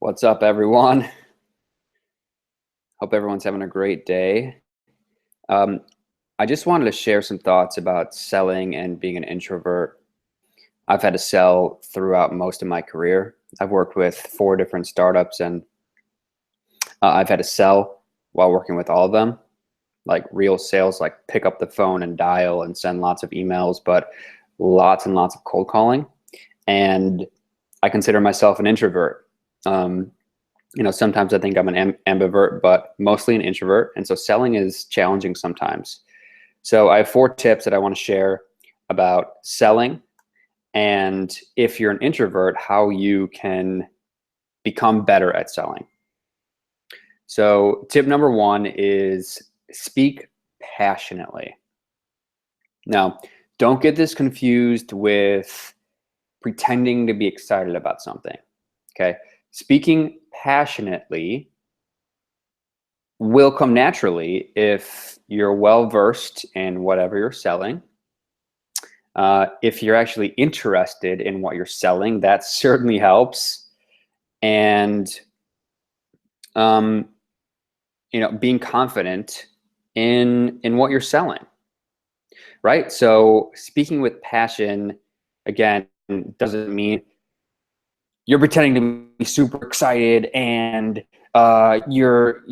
What's up, everyone? Hope everyone's having a great day. Um, I just wanted to share some thoughts about selling and being an introvert. I've had to sell throughout most of my career. I've worked with 4 different startups, and I've had to sell while working with all of them, like real sales, like pick up the phone and dial and send lots of emails, but lots and lots of cold calling. And I consider myself an introvert. Um, Sometimes I think I'm an ambivert, but mostly an introvert. And so selling is challenging sometimes. So I have 4 tips that I want to share about selling. And if you're an introvert, how you can become better at selling. So tip number 1 is speak passionately. Now, don't get this confused with pretending to be excited about something. Okay. Speaking passionately will come naturally if you're well versed in whatever you're selling. If you're actually interested in what you're selling, that certainly helps. And being confident in what you're selling, right? So speaking with passion, again, doesn't mean you're pretending to be super excited and you're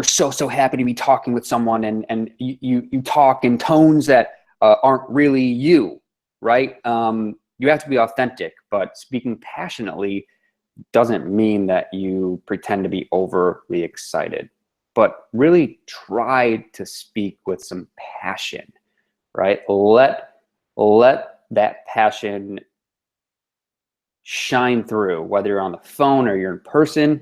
so happy to be talking with someone, and you talk in tones that aren't really you, right? You have to be authentic, but speaking passionately doesn't mean that you pretend to be overly excited, but really try to speak with some passion, right? Let that passion shine through, whether you're on the phone or you're in person.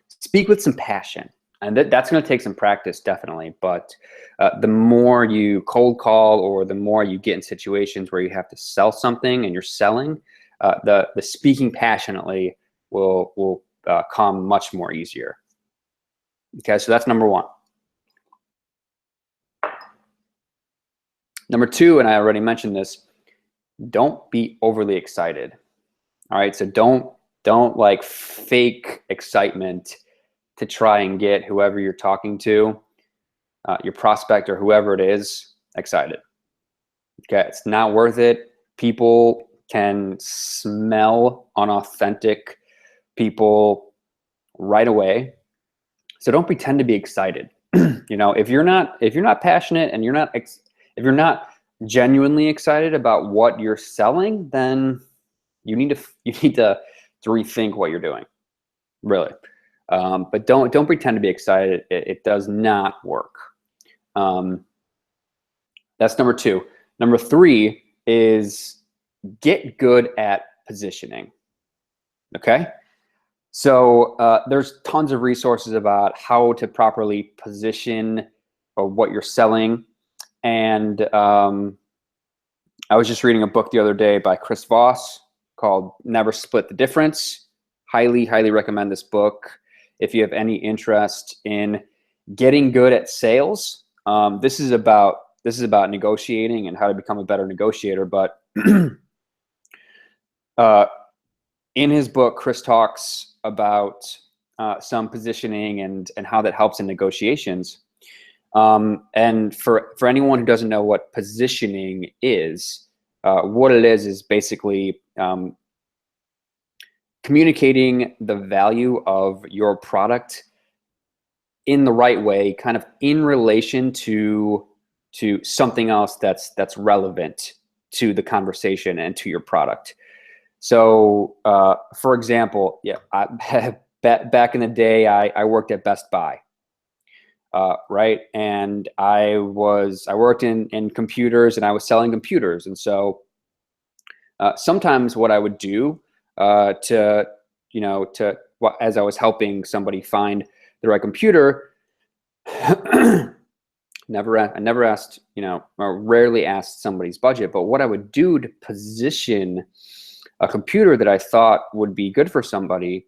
Speak with some passion, and that's going to take some practice, definitely. But the more you cold call, or the more you get in situations where you have to sell something and you're selling, the speaking passionately will come much more easier. Okay, so that's number 1. Number 2, and I already mentioned this, don't be overly excited. All right, so don't like fake excitement to try and get whoever you're talking to, your prospect or whoever it is, excited. Okay, it's not worth it. People can smell unauthentic people right away. So don't pretend to be excited. If you're not passionate and if you're not genuinely excited about what you're selling, then you need to rethink what you're doing, really. But don't pretend to be excited. It does not work. That's number 2. Number 3 is get good at positioning. Okay. So there's tons of resources about how to properly position what you're selling. And I was just reading a book the other day by Chris Voss called Never Split the Difference. Highly, highly recommend this book if you have any interest in getting good at sales. This is about negotiating and how to become a better negotiator. But in his book, Chris talks about some positioning and how that helps in negotiations. And for anyone who doesn't know what positioning is, what it is basically communicating the value of your product in the right way, kind of in relation to something else that's relevant to the conversation and to your product. So, for example, back in the day, I worked at Best Buy, right? And I worked in computers, and I was selling computers. And so sometimes what I would do as I was helping somebody find the right computer, I never asked, or rarely asked somebody's budget, but what I would do to position a computer that I thought would be good for somebody,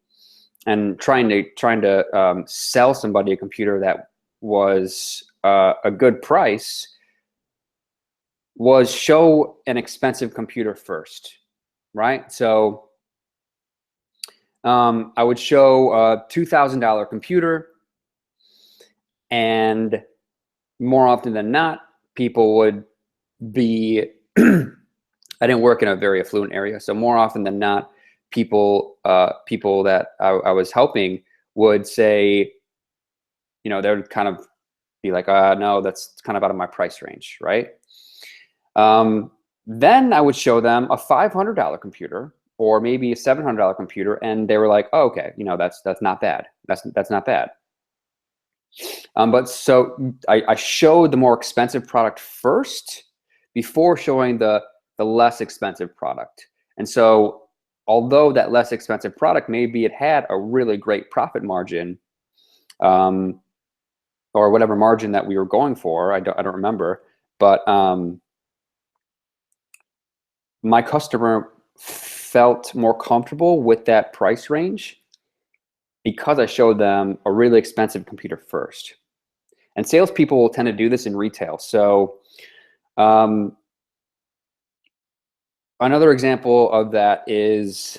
and trying to sell somebody a computer that was a good price, was show an expensive computer first, right? So I would show a $2,000 computer, and more often than not, people would be, I didn't work in a very affluent area, so more often than not, people that I was helping would say, they would kind of be like, no, that's kind of out of my price range, right? Then I would show them a $500 computer or maybe a $700 computer, and they were like, oh, okay, that's not bad. That's not bad. But so I showed the more expensive product first before showing the less expensive product. And so although that less expensive product, maybe it had a really great profit margin, or whatever margin that we were going for, I don't remember, but my customer felt more comfortable with that price range because I showed them a really expensive computer first. And salespeople will tend to do this in retail. So another example of that is,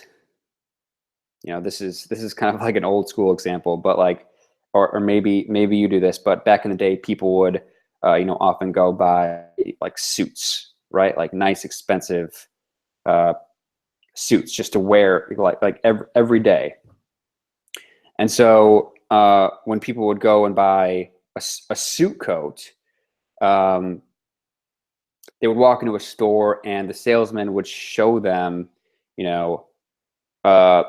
this is kind of like an old school example, but like, or maybe you do this, but back in the day, people would, often go buy like suits, right? Like nice, expensive suits just to wear like every day. And so when people would go and buy a suit coat, they would walk into a store and the salesman would show them, a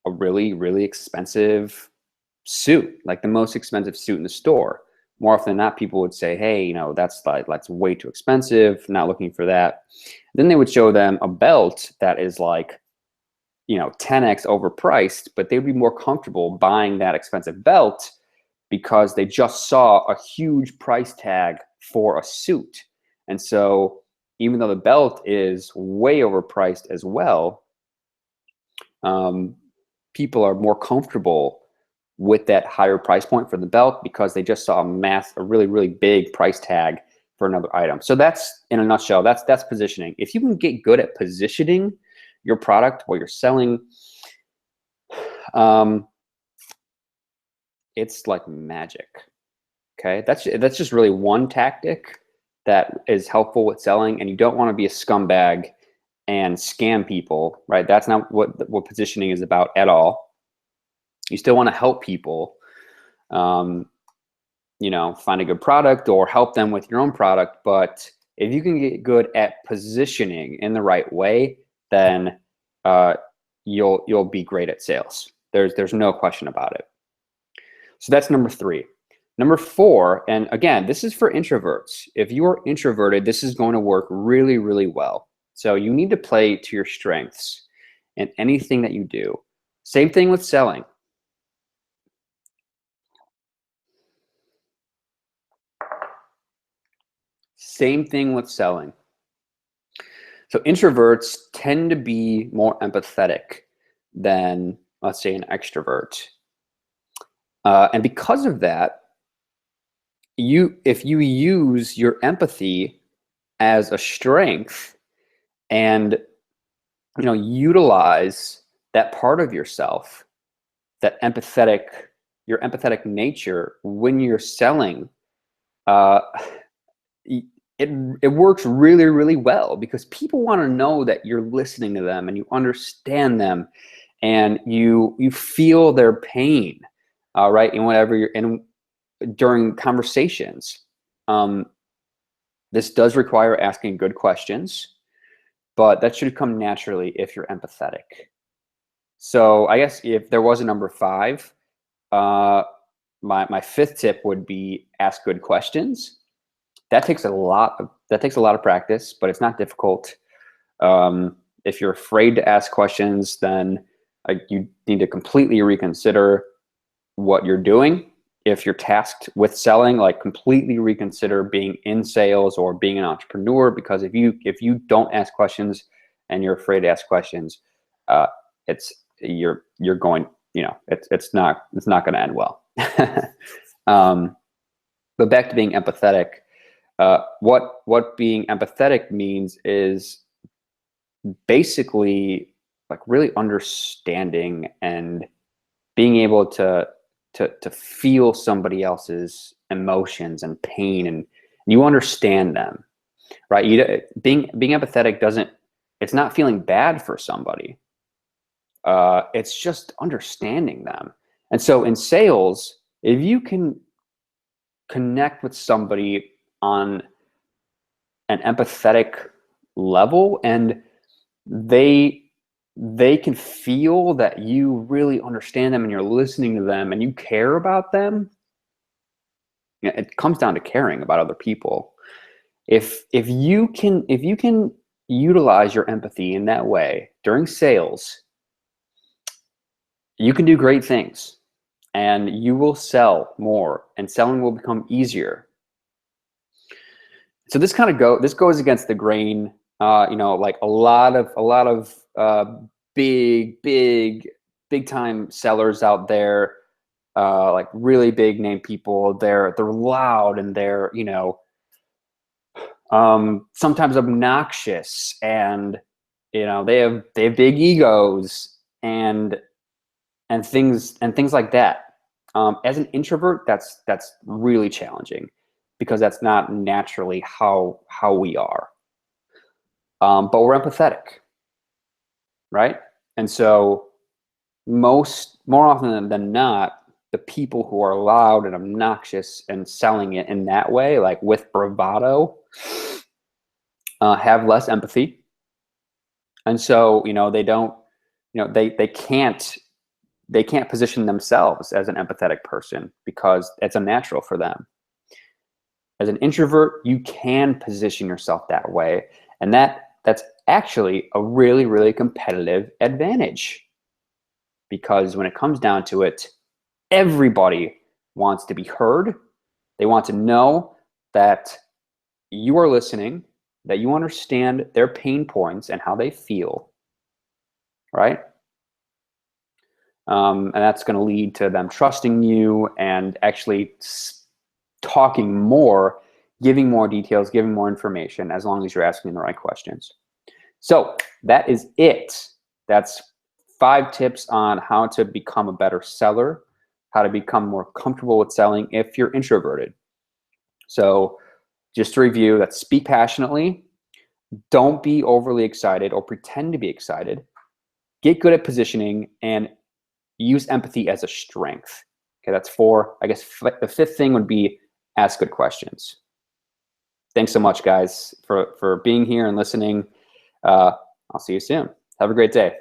really, really expensive suit, like the most expensive suit in the store. More often than not, people would say, hey, that's way too expensive, not looking for that. Then they would show them a belt that is like, 10x overpriced, but they'd be more comfortable buying that expensive belt because they just saw a huge price tag for a suit. And so even though the belt is way overpriced as well, people are more comfortable with that higher price point for the belt because they just saw a really, really big price tag for another item. So that's, in a nutshell, that's positioning. If you can get good at positioning your product while you're selling, it's like magic. Okay, that's just really one tactic that is helpful with selling, and you don't want to be a scumbag and scam people, right? That's not what positioning is about at all. You still want to help people, find a good product or help them with your own product. But if you can get good at positioning in the right way, then you'll be great at sales. There's no question about it. So that's number 3. Number 4, and again, this is for introverts. If you are introverted, this is going to work really, really well. So you need to play to your strengths in anything that you do. Same thing with selling. Same thing with selling. So introverts tend to be more empathetic than, let's say, an extrovert. And because of that, if you use your empathy as a strength and utilize that part of yourself, that your empathetic nature when you're selling, it works really, really well because people want to know that you're listening to them and you understand them and you feel their pain, right? And whatever you're in during conversations. This does require asking good questions, but that should come naturally if you're empathetic. So I guess if there was a number 5, my 5th tip would be ask good questions. That takes a lot of practice, but it's not difficult. If you're afraid to ask questions, then you need to completely reconsider what you're doing. If you're tasked with selling, like completely reconsider being in sales or being an entrepreneur, because if you don't ask questions and you're afraid to ask questions, you're going, it's not going to end well. But back to being empathetic, what being empathetic means is basically like really understanding and being able to feel somebody else's emotions and pain, and you understand them, right? Being empathetic doesn't, it's not feeling bad for somebody. It's just understanding them. And so in sales, if you can connect with somebody on an empathetic level, and they they can feel that you really understand them and you're listening to them and you care about them, it comes down to caring about other people. If you can utilize your empathy in that way during sales, you can do great things, and you will sell more, and selling will become easier. So this goes against the grain. Like a lot of big time sellers out there, like really big name people. They're loud, and they're sometimes obnoxious, and they have big egos, and things like that. As an introvert, that's really challenging, because that's not naturally how we are. But we're empathetic, right? And so more often than not, the people who are loud and obnoxious and selling it in that way, like with bravado, have less empathy. And so they don't, they can't position themselves as an empathetic person, because it's unnatural for them. As an introvert, you can position yourself that way, and that's actually a really, really competitive advantage, because when it comes down to it, everybody wants to be heard. They want to know that you are listening, that you understand their pain points and how they feel, right? And that's going to lead to them trusting you and actually talking more, giving more details, giving more information, as long as you're asking the right questions. So that is it. That's 5 tips on how to become a better seller, how to become more comfortable with selling if you're introverted. So just to review, that's speak passionately, don't be overly excited or pretend to be excited, get good at positioning, and use empathy as a strength. Okay, that's 4. I guess the 5th thing would be ask good questions. Thanks so much, guys, for being here and listening. I'll see you soon. Have a great day.